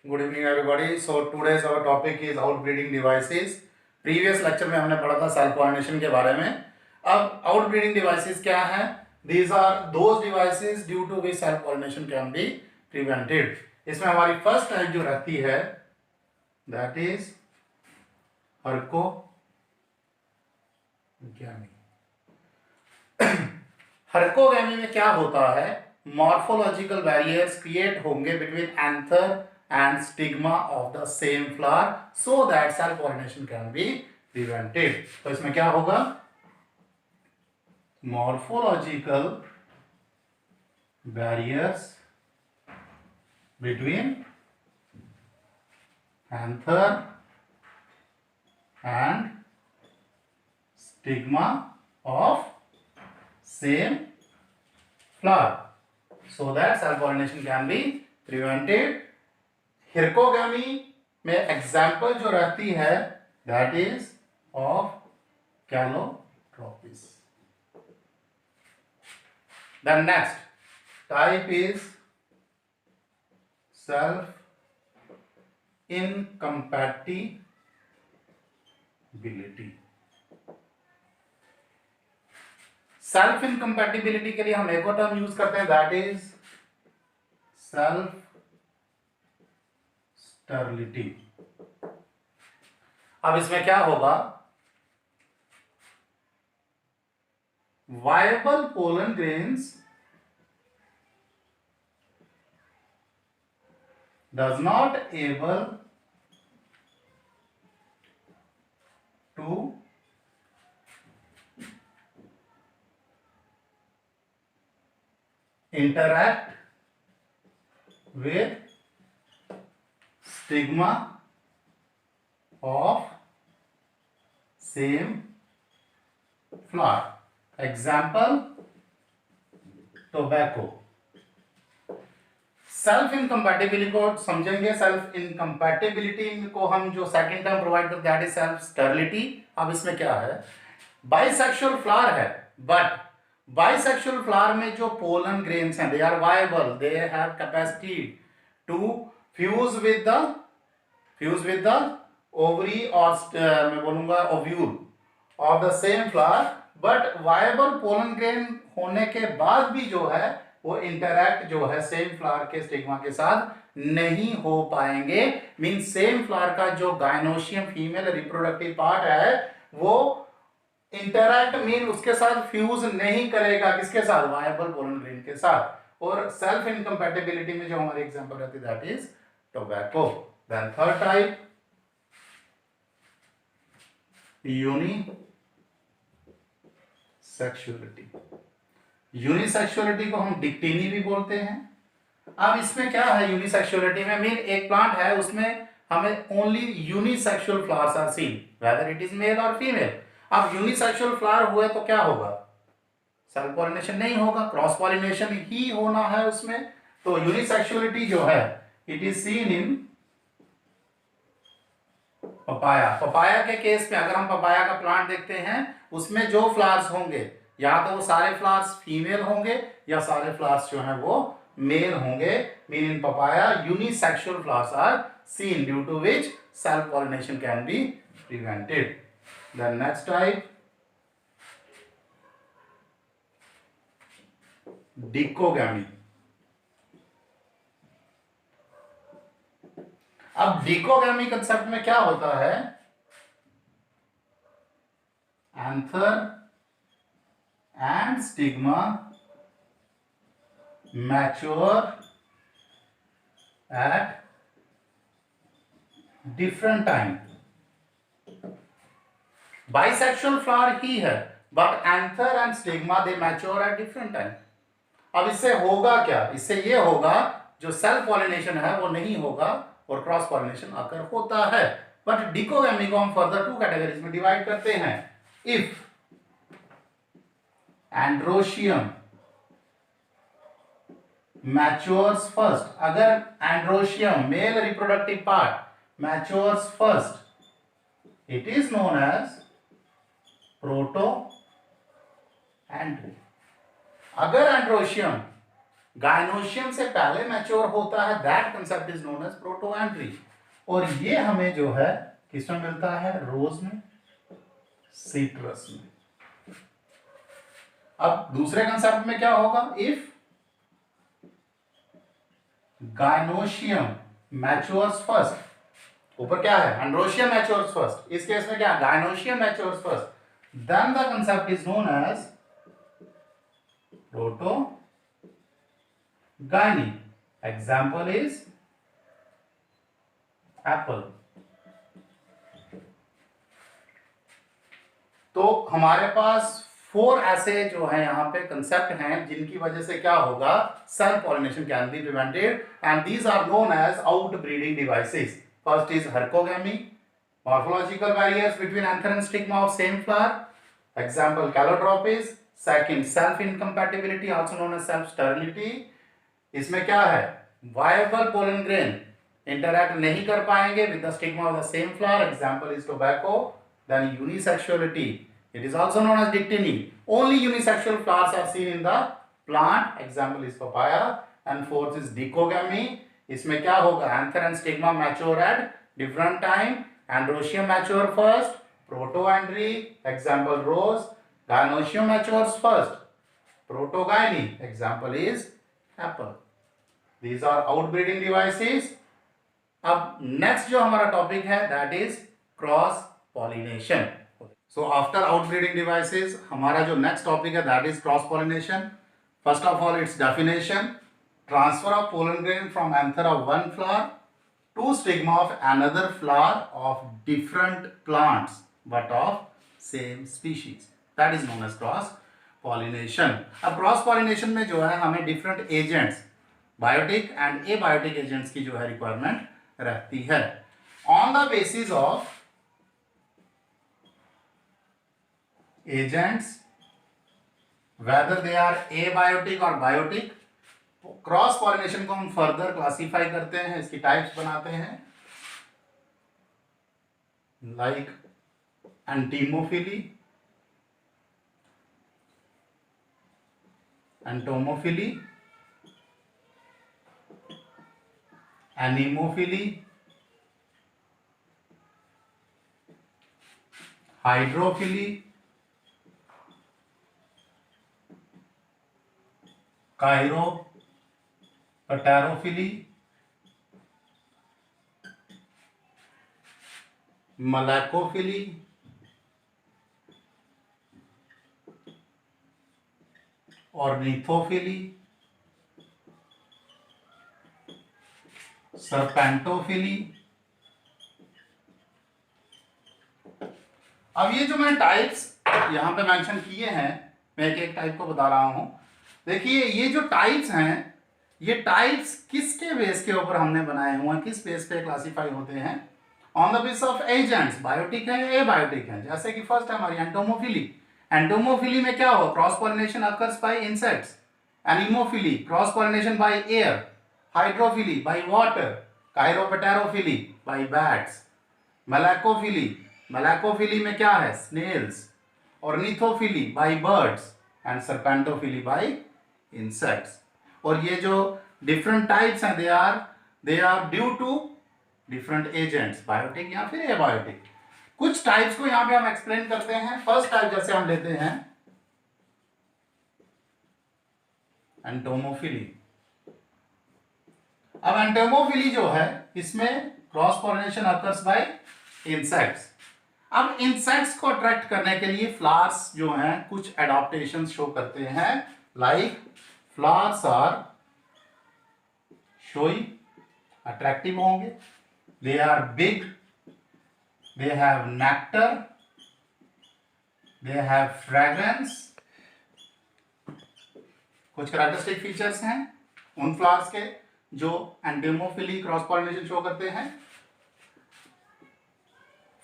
Good evening everybody. So today's our topic is outbreeding devices. Previous lecture में हमने पढ़ा था सेल पॉलिनेशन के बारे में। अब आउटब्रीडिंग डिवाइसेस क्या है? These are those devices due to which self pollination can be prevented. इसमें हमारी फर्स्ट टाइप जो रहती है दैट इज हर्कोगैमी। हर्कोगैमी में क्या होता है? मॉर्फोलॉजिकल बैरियर्स क्रिएट होंगे between anther and stigma of the same flower so that cell pollination can be prevented। तो इसमें क्या होगा? Morphological barriers between anther and stigma of same flower so that cell pollination can be prevented। हिरकोगैमी में example जो रहती है that is of Calotropis. The next type is self incompatibility. Self incompatibility के लिए हम एक और टर्म यूज करते हैं दैट इज सेल्फ स्टेरिलिटी। अब इसमें क्या होगा? Viable pollen grains does not able to interact with stigma of same flower। Example tobacco. Self incompatibility को समझेंगे। सेल्फ इनकम्पैटिबिलिटी को हम जो सेकंड टर्म प्रोवाइड करते हैं दैट इज सेल्फ स्टेरिलिटी। अब इसमें क्या है? बाइसेक्सुअल फ्लावर है बट बाइसेक्सुअल फ्लावर में जो पोलन ग्रेन्स हैं they are viable, they have capacity to fuse with the ovary और मैं बोलूंगा ovule of the same flower. But viable pollen grain होने के बाद भी जो है वो इंटरैक्ट जो है सेम फ्लावर के स्टिग्मा के साथ नहीं हो पाएंगे। मीन सेम फ्लावर का जो गायनोशियम फीमेल रिप्रोडक्टिव पार्ट है वो इंटरैक्ट मीन उसके साथ फ्यूज नहीं करेगा। किसके साथ? वायबल पोलन ग्रेन के साथ। और सेल्फ इनकम्पैटिबिलिटी में जो हमारी एग्जांपल रहती है that is tobacco. Then third type unisexuality. Unisexuality को हम डिक्टिनी भी बोलते हैं। अब इसमें क्या है? यूनिसेक्सुअलिटी में मीन एक प्लांट है उसमें हमें only unisexual flowers are seen whether it is male और फीमेल। अब यूनिसेक्सुअल फ्लावर हुए तो क्या होगा? सेल्फ पॉलिनेशन नहीं होगा, क्रॉस पॉलिनेशन ही होना है उसमें। तो यूनिसेक्सुअलिटी जो है it is seen in papaya. Papaya के केस में अगर हम पपाया का प्लांट देखते हैं उसमें जो फ्लावर्स होंगे या तो वो सारे फ्लावर्स फीमेल होंगे या सारे फ्लावर्स जो हैं वो मेल होंगे। Mean in papaya unisexual flowers are seen due to which self pollination can be prevented. The next type dichogamy. अब डिकोगैमी कंसेप्ट में क्या होता है? Anther and stigma mature at different time. Bisexual flower ही है but anther and stigma they mature at different time. अब इससे होगा क्या? इससे ये होगा जो सेल्फ पॉलिनेशन है वो नहीं होगा और क्रॉस पॉलिनेशन आकर होता है। बट डिकोगैमी को हम फर्दर टू कैटेगरीज में डिवाइड करते हैं। इफ एंड्रोशियम मैच्योर्स फर्स्ट, अगर androecium male reproductive part matures first it is known as protandry. अगर एंड्रोशियम गायनोशियम से पहले मैच्योर होता है, that concept is known as protandry. और ये हमें जो है किसमें मिलता है, रोज में, सीट्रस में। अब दूसरे कंसेप्ट में क्या होगा, इफ गायनोशियम मैच्योर्स फर्स्ट, ऊपर क्या है, एंड्रोशियम मैच्योर्स फर्स्ट, इस केस में क्या, gynoecium matures first, then the concept is known as protogyny. Example is apple. तो हमारे पास 4 ऐसे जो है यहाँ पे कंसेप्ट हैं जिनकी वजह से क्या होगा, self pollination can be prevented, and these are known as out breeding devices. First is herkogamy, morphological barriers between anther and stigma of same flower, example calotropis. Second, self incompatibility also known as self sterility. इसमें क्या है, viable pollen grain interact नहीं कर पाएंगे with the stigma of the same flower, example is tobacco. Then unisexuality, it is also known as dictyny, only unisexual flowers are seen in the plant, example is papaya. And fourth is dichogamy, इसमें क्या होगा, anther and stigma mature at different time, androecium mature first, protoandry, example rose. Gynoecium matures first, protogyny, example is apple. These are outbreeding devices. अब next जो हमारा topic है that is cross pollination. So after outbreeding devices हमारा जो next topic है that is cross pollination. First of all it's definition, transfer of pollen grain from anther of one flower to stigma of another flower of different plants but of same species, that is known as cross pollination. अब cross pollination में जो है हमें different agents, biotic and abiotic agents की जो है requirement रहती है। On the basis of agents whether they are abiotic और बायोटिक, क्रॉस पॉलिनेशन को हम फर्दर क्लासिफाई करते हैं, इसकी टाइप्स बनाते हैं, like entomophily, entomophily, anemophily, hydrophily, chiropterophily, malacophily, ornithophily, serpentophily. अब ये जो मैंने टाइप्स यहां पे मेंशन किए हैं, मैं एक एक टाइप को बता रहा हूं। देखिए ये जो टाइप्स हैं, ये टाइप्स किसके बेस के ऊपर हमने बनाए हुए हैं, किस बेस पे क्लासिफाई होते हैं, on the base of agents, biotic है या एबायोटिक है। जैसे कि फर्स्ट है हमारी एंटोमोफिली। एंटोमोफिली में क्या हो, cross pollination occurs by insects. Anemophily, cross pollination by air. Hydrophily by water. Chiropterophily by bats. Malacophily, malacophily में क्या है, snails. Ornithophily by birds and serpentophily by insects. और ये जो डिफरेंट टाइप्स हैं they are due to different agents, biotic या फिर abiotic. कुछ टाइप्स को यहां पे हम एक्सप्लेन करते हैं। फर्स्ट टाइप जैसे हम लेते हैं एंटोमोफिली। अब एंटोमोफिली जो है इसमें cross pollination occurs by insects. अब इंसेक्ट्स को अट्रैक्ट करने के लिए फ्लावर्स जो हैं कुछ एडाप्टेशन शो करते हैं, like flowers are showy, attractive होंगे, they are big, they have nectar, they have fragrance. कुछ कैरेक्टरिस्टिक फीचर्स हैं उन फ्लावर्स के जो एंटोमोफिली क्रॉस पॉलिनेशन शो करते हैं।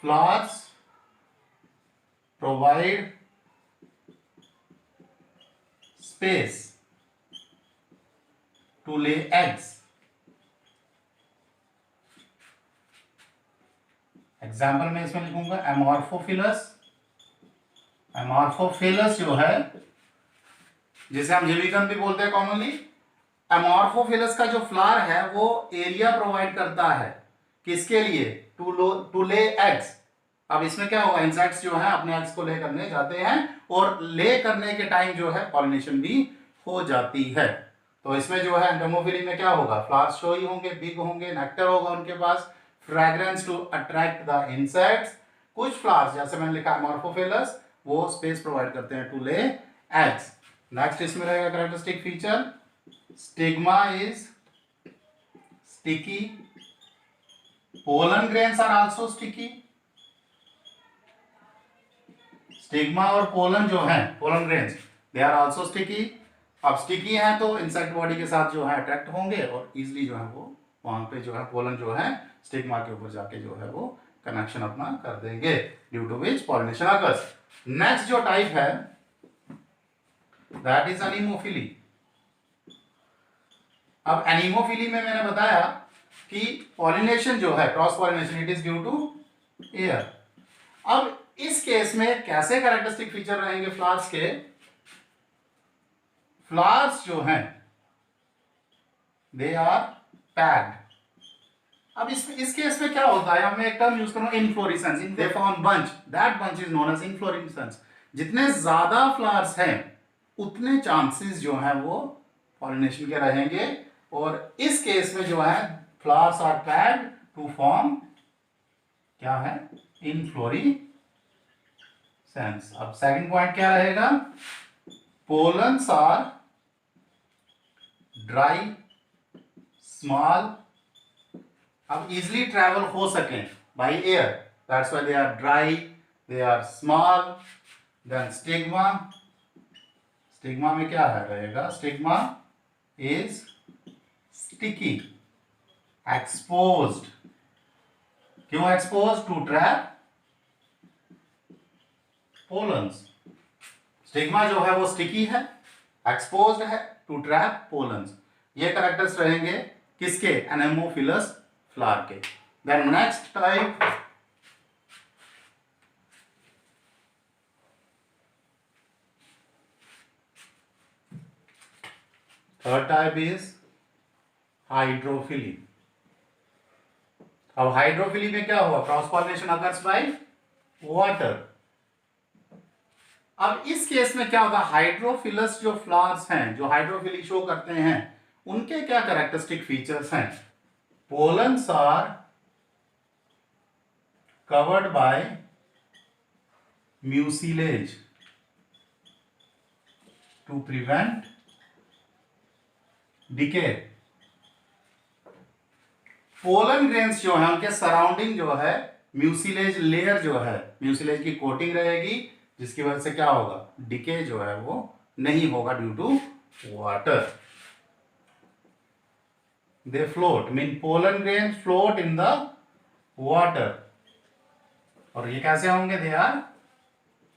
Flowers provide space to lay eggs. Example में इसमें लिखूंगा एमॉर्फोफिलस। एमॉर्फोफिलस जो है जिसे हम जिलिकन भी बोलते हैं कॉमनली, एमॉर्फोफिलस का जो फ्लावर है वो एरिया प्रोवाइड करता है किसके लिए, टू ले एग्स। अब इसमें क्या होगा, इंसेक्ट्स जो है अपने एग्स को ले करने जाते हैं और ले करने के टाइम जो है पॉलिनेशन भी हो जाती है। तो इसमें जो है एंटोमोफिली में क्या होगा, फ्लावर्स शो ही होंगे, बिग होंगे, नेक्टर होगा उनके पास, fragrance to attract the insects. कुछ फ्लावर्स जैसे मैंने लिखा एमॉर्फोफिलस वो स्पेस प्रोवाइड करते हैं टू ले एग्स। नेक्स्ट इसमें रहेगा characteristic feature, stigma is sticky, pollen grains are also sticky. Stigma और पोलन जो है, pollen grains, they are also sticky. अब स्टिकी है तो इंसेक्ट बॉडी के साथ जो है अट्रैक्ट होंगे और इजीली जो है वो वहां पे जो है पोलन जो है स्टिग्मा के ऊपर जाके जो है वो कनेक्शन अपना कर देंगे, due to which pollination occurs. Next जो टाइप है दैट इज एनीमोफिली। अब एनीमोफिली में मैंने बताया कि पॉलिनेशन जो है cross pollination it is due to air. अब इस केस में कैसे कैरेक्टरिस्टिक फीचर रहेंगे फ्लावर्स के, फ्लावर्स जो हैं दे आर पैक्ड। अब इस केस में क्या होता है, मैं एक टर्म यूज करूंगा inflorescence, they form bunch, that bunch is known as inflorescence. जितने ज्यादा फ्लावर्स हैं उतने चांसेस जो हैं वो पॉलिनेशन के रहेंगे, और इस केस में जो है flowers are packed to form क्या है, इनफ्लोरेसेंस। अब सेकंड पॉइंट क्या रहेगा, पोलन्स आर ड्राई स्मॉल। अब इजिली ट्रेवल हो सकें by air, that's why they are dry, they are small. Then stigma, stigma में क्या है रहेगा, स्टिग्मा इज स्टिकी, एक्सपोज्ड। क्यों exposed, to trap pollens. Stigma जो है वो स्टिकी है, एक्सपोज्ड है टू ट्रैप पोलन्स। ये कैरेक्टर्स रहेंगे किसके, एनेमोफिलस फ्लावर के। Then next type third type is hydrophily. अब हाइड्रोफिली में क्या हुआ, cross pollination occurs by water. अब इस केस में क्या होगा, हाइड्रोफिलस जो फ्लावर्स हैं जो हाइड्रोफिली शो करते हैं उनके क्या कैरेक्टरिस्टिक फीचर्स हैं, pollens are covered by mucilage to prevent decay. Pollen grains जो है उनके सराउंडिंग जो है म्यूसिलेज लेयर जो है, म्यूसिलेज की कोटिंग रहेगी, जिसकी वजह से क्या होगा, डिके जो है वो नहीं होगा due to water. They float, mean pollen grain float in the water. और ये कैसे होंगे, they are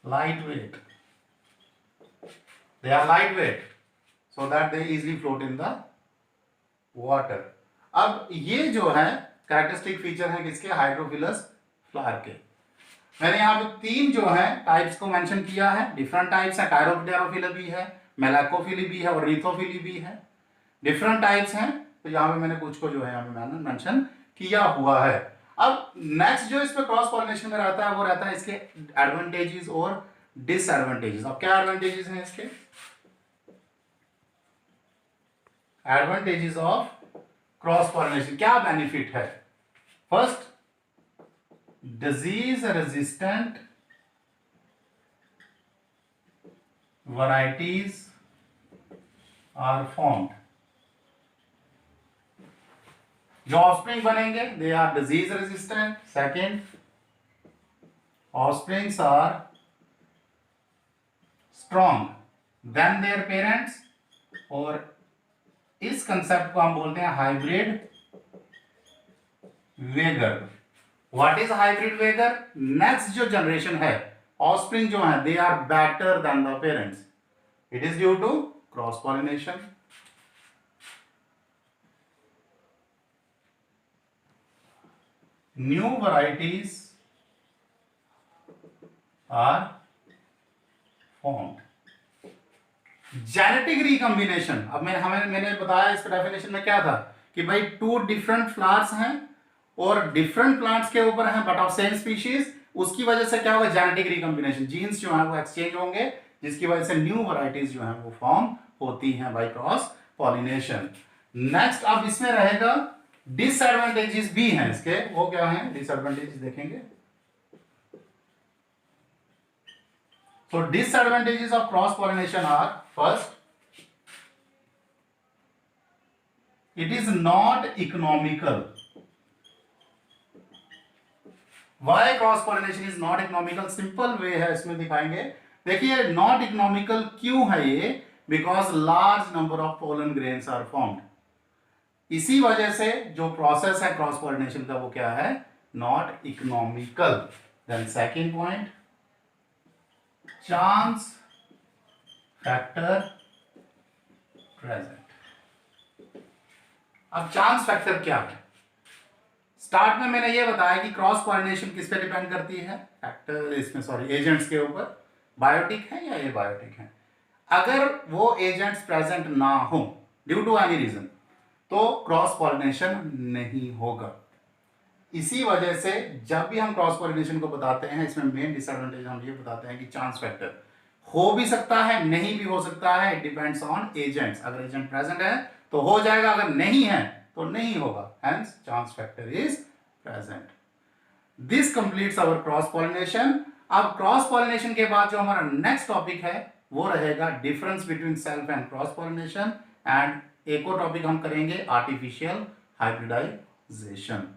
light weight, they are light weight so that they easily float in the water. अब ये जो है कैरेक्टरिस्टिक फीचर है किसके, हाइड्रोफिलस फ्लावर के। मैंने यहाँ पे तीन जो है टाइप्स को मेंशन किया है, डिफरेंट टाइप्स है, कायरोप्टेरोफिली भी है, मेलाकोफिली भी है और रीथोफिली भी है, डिफरेंट टाइप्स हैं। तो यहाँ पे मैंने कुछ को जो है यहाँ पे मैंने मेंशन किया हुआ है। अब नेक्स्ट जो इसमें क्रॉस पॉलिनेशन में रहता है वो रहता है इसके एडवांटेजेस और डिसएडवांटेजेस। अब क्या एडवांटेजेस हैं इसके, एडवांटेजेस ऑफ क्रॉस पॉलिनेशन, क्या बेनिफिट है। First, disease resistant varieties are formed। जो ऑफस्प्रिंग बनेंगे they are disease resistant. Second, offsprings are strong than their parents, और इस कंसेप्ट को हम बोलते हैं hybrid vigour. What is hybrid vigour, next जो जनरेशन है ऑफस्प्रिंग जो है they are better than the parents, it is due to cross pollination. New varieties are formed, genetic recombination, अब मैंने बताया इसका डेफिनेशन में क्या था कि भाई टू डिफरेंट फ्लावर्स हैं और डिफरेंट प्लांट्स के ऊपर हैं बट ऑफ सेम स्पीशीज, उसकी वजह से क्या होगा, जेनेटिक रिकॉम्बिनेशन, जीन्स जो है वो एक्सचेंज होंगे जिसकी वजह से न्यू वैरायटीज जो है वो फॉर्म होती हैं बाय क्रॉस पॉलिनेशन। नेक्स्ट अब इसमें रहेगा डिसएडवांटेजेस भी हैं इसके, वो क्या हैं डिसएडवांटेजेस देखेंगे। So disadvantages of cross pollination are, first, it is not economical. Why cross pollination is not economical? Simple way है इसमें दिखाएंगे। देखिए not economical क्यों है ये, because large number of pollen grains are formed. इसी वजह से जो प्रोसेस है क्रॉस पॉलिनेशन का वो क्या है, not economical. Then second point, chance factor present. अब चांस फैक्टर क्या है, स्टार्ट में मैंने ये बताया कि क्रॉस पॉलिनेशन किस पे डिपेंड करती है, फैक्टर इसमें सॉरी एजेंट्स के ऊपर, बायोटिक है या एबायोटिक है। अगर वो एजेंट्स प्रेजेंट ना हो ड्यू टू एनी रीजन तो क्रॉस पॉलिनेशन नहीं होगा। इसी वजह से जब भी हम क्रॉस पॉलिनेशन को बताते हैं इसमें मेन डिसएडवांटेज हम ये बताते हैं कि चांस फैक्टर हो भी सकता है नहीं भी हो सकता है, इट डिपेंड्स ऑन एजेंट्स। अगर एजेंट प्रेजेंट है तो हो जाएगा, अगर नहीं है तो नहीं होगा, hence chance factor is present. This completes our cross pollination. अब क्रॉस पॉलिनेशन के बाद जो हमारा नेक्स्ट टॉपिक है वो रहेगा difference between self and cross pollination, and एक और टॉपिक हम करेंगे आर्टिफिशियल हाइब्रिडाइजेशन।